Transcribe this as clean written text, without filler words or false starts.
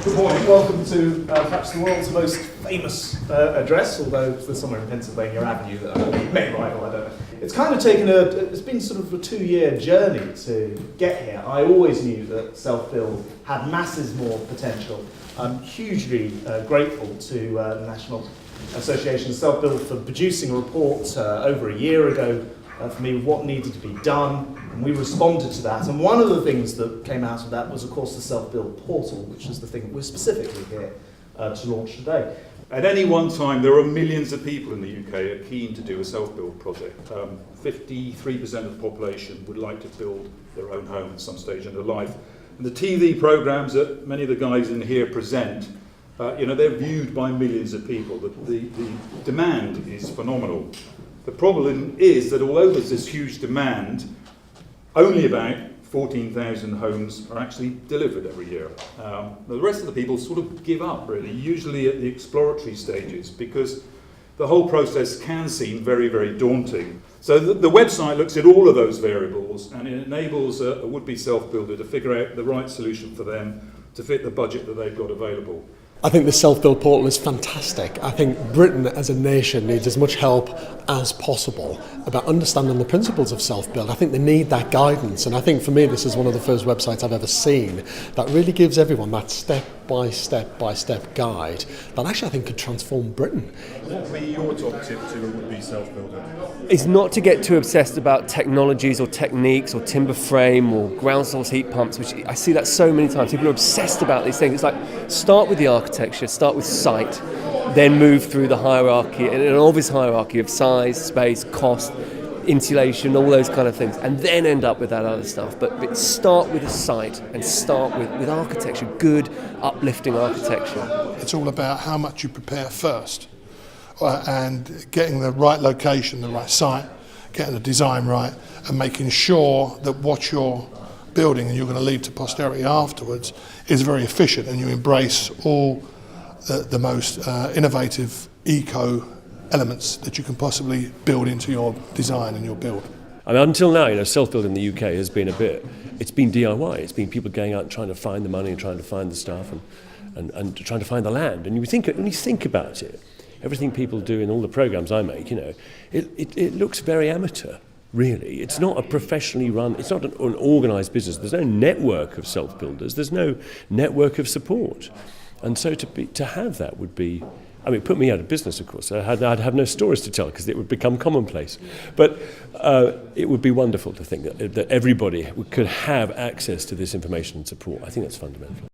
Good morning. Welcome to perhaps the world's most famous address, although there's somewhere in Pennsylvania Avenue that may rival, I don't know. It's kind of it's been sort of a 2-year journey to get here. I always knew that self-build had masses more potential. I'm hugely grateful to the National Association of Self-Build for producing a report over a year ago for me what needed to be done, and we responded to that. And one of the things that came out of that was, of course, the self-build portal, which is the thing that we're specifically here to launch today. At any one time, there are millions of people in the UK are keen to do a self-build project. 53% of the population would like to build their own home at some stage in their life. And the TV programmes that many of the guys in here present, they're viewed by millions of people. The demand is phenomenal. The problem is that although there's this huge demand, only about 14,000 homes are actually delivered every year. The rest of the people sort of give up, really, usually at the exploratory stages, because the whole process can seem very, very daunting. So the website looks at all of those variables, and it enables a would-be self-builder to figure out the right solution for them to fit the budget that they've got available. I think the self-build portal is fantastic. I think Britain as a nation needs as much help as possible about understanding the principles of self-build. I think they need that guidance, and I think for me this is one of the first websites I've ever seen that really gives everyone that step-by-step guide that actually I think could transform Britain. What would be your top tip to a would-be self-builder? Is not to get too obsessed about technologies or techniques or timber frame or ground source heat pumps, which I see that so many times. People are obsessed about these things. It's like, start with the architecture, start with site, then move through the hierarchy, and an obvious hierarchy of size, space, cost, insulation, all those kind of things, and then end up with that other stuff. But start with a site and start with architecture, good, uplifting architecture. It's all about how much you prepare first, and getting the right location, the right site, getting the design right, and making sure that what you're building and you're going to leave to posterity afterwards is very efficient, and you embrace all the most innovative eco elements that you can possibly build into your design and your build. I mean, until now, self-build in the UK has been it's been DIY. It's been people going out and trying to find the money and trying to find the staff and trying to find the land. And when you think about it, everything people do in all the programs I make, it looks very amateur. Really, it's not a professionally run, it's not an organised business. There's no network of self-builders, there's no network of support. And so to have that would be, put me out of business, of course. I'd have no stories to tell because it would become commonplace. But it would be wonderful to think that everybody could have access to this information and support. I think that's fundamental.